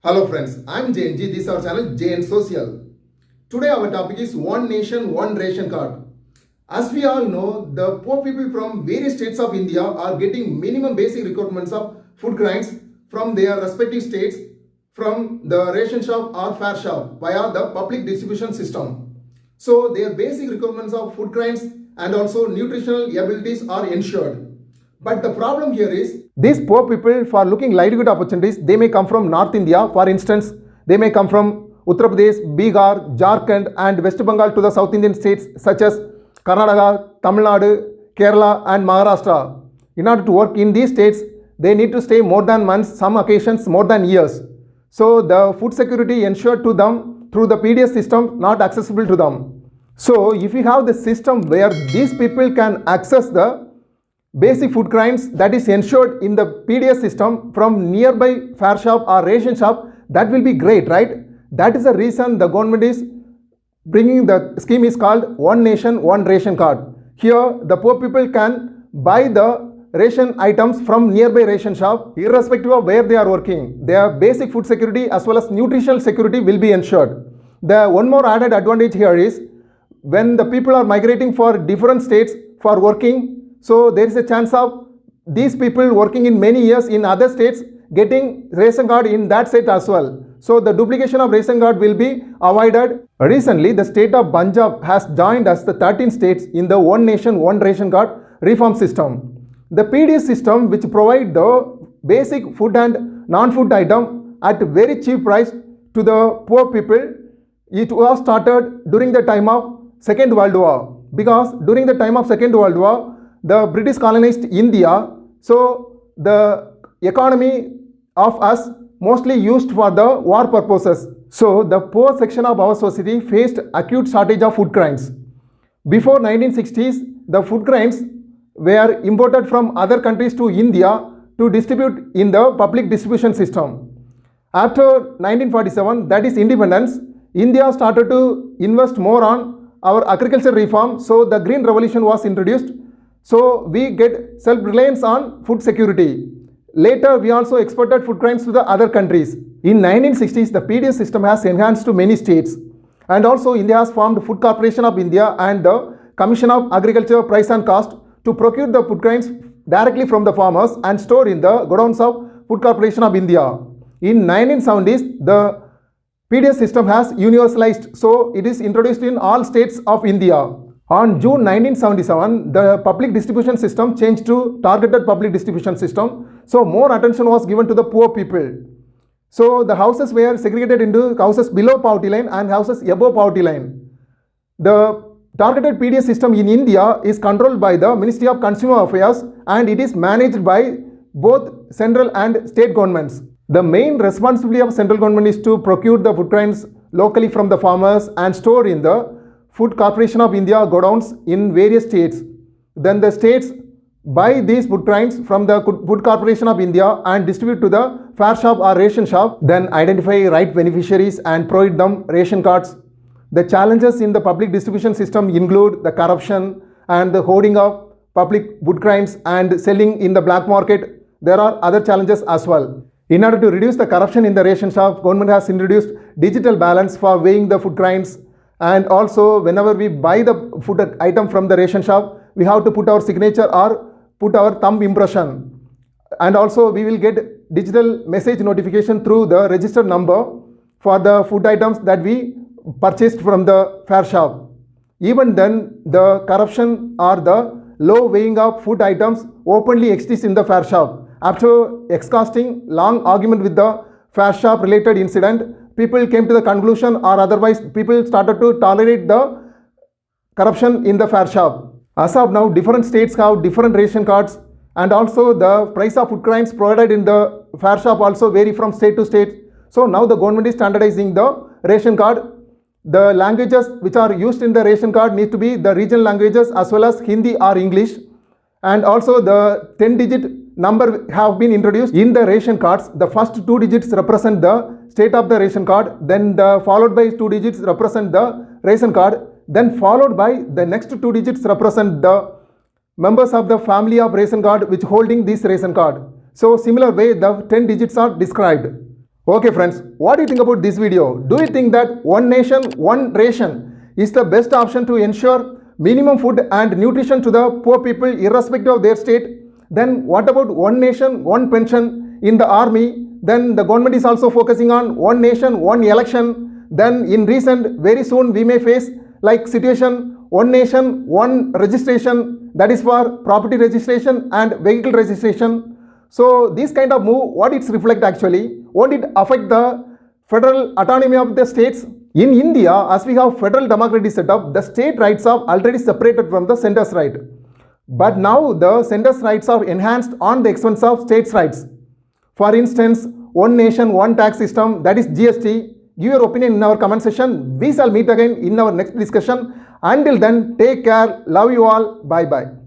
Hello friends, I'm JNG. This is our channel JN Social. Today our topic is One Nation, One Ration Card. As we all know, the poor people from various states of India are getting minimum basic requirements of food grains from their respective states from the ration shop or fair shop via the public distribution system. So their basic requirements of food grains and also nutritional abilities are ensured. But the problem here is these poor people, for looking livelihood opportunities, they may come from North India. For instance, they may come from Uttar Pradesh, Bihar, Jharkhand and West Bengal to the South Indian states such as Karnataka, Tamil Nadu, Kerala and Maharashtra. In order to work in these states, they need to stay more than months, some occasions more than years. So the food security ensured to them through the PDS system, not accessible to them. So if you have the system where these people can access the basic food grains that is ensured in the PDS system from nearby fair shop or ration shop, that will be great, right? That is the reason the government is bringing the scheme is called One Nation, One Ration Card. Here the poor people can buy the ration items from nearby ration shop irrespective of where they are working. Their basic food security as well as nutritional security will be ensured. The one more added advantage here is when the people are migrating for different states for working, so there is a chance of these people working in many years in other states getting ration card in that state as well. So the duplication of ration card will be avoided. Recently, the state of Punjab has joined as the 13 states in the One Nation, One Ration Card reform system. The PDS system, which provide the basic food and non-food item at very cheap price to the poor people, it was started during the time of Second World War. Because during the time of Second World War, the British colonized India, so the economy of us mostly used for the war purposes. So the poor section of our society faced acute shortage of food grains. Before 1960s, the food grains were imported from other countries to India to distribute in the public distribution system. After 1947, that is independence, India started to invest more on our agriculture reform, so the Green Revolution was introduced. So we get self-reliance on food security. Later, we also exported food grains to the other countries. In 1960s, the PDS system has enhanced to many states. And also, India has formed Food Corporation of India and the Commission of Agriculture Price and Cost to procure the food grains directly from the farmers and store in the godowns of Food Corporation of India. In 1970s, the PDS system has universalized, so it is introduced in all states of India. On June 1977, the public distribution system changed to targeted public distribution system. So more attention was given to the poor people. So the houses were segregated into houses below poverty line and houses above poverty line. The targeted PDS system in India is controlled by the Ministry of Consumer Affairs and it is managed by both central and state governments. The main responsibility of central government is to procure the food grains locally from the farmers and store in the Food Corporation of India godowns in various states. Then the states buy these food grains from the Food Corporation of India and distribute to the fair shop or ration shop. Then identify right beneficiaries and provide them ration cards. The challenges in the public distribution system include the corruption and the hoarding of public food grains and selling in the black market. There are other challenges as well. In order to reduce the corruption in the ration shop, government has introduced digital balance for weighing the food grains. And also, whenever we buy the food item from the ration shop, we have to put our signature or put our thumb impression. And also, we will get digital message notification through the registered number for the food items that we purchased from the fair shop. Even then, the corruption or the low weighing of food items openly exists in the fair shop. After exhausting long argument with the fair shop related incident, people came to the conclusion or otherwise people started to tolerate the corruption in the fair shop. As of now, different states have different ration cards and also the price of food grains provided in the fair shop also vary from state to state. So now the government is standardizing the ration card. The languages which are used in the ration card need to be the regional languages as well as Hindi or English. And also the 10-digit number have been introduced in the ration cards. The first 2 digits represent the state of the ration card, then followed by 2 digits represent the ration card, then followed by the next 2 digits represent the members of the family of ration card which holding this ration card. So similar way the 10 digits are described. Okay friends, what do you think about this video? Do you think that one nation, one ration is the best option to ensure minimum food and nutrition to the poor people irrespective of their state? Then what about one nation, one pension in the army? Then the government is also focusing on one nation, one election. Then in recent, very soon we may face like situation, one nation, one registration, that is for property registration and vehicle registration. So this kind of move, what it's reflect actually? Won't it affect the federal autonomy of the states? In India, as we have federal democracy set up, the state rights are already separated from the center's right. But now the center's rights are enhanced on the expense of states' rights. For instance, one nation, one tax system, that is GST. Give your opinion in our comment section. We shall meet again in our next discussion. Until then, take care. Love you all. Bye bye.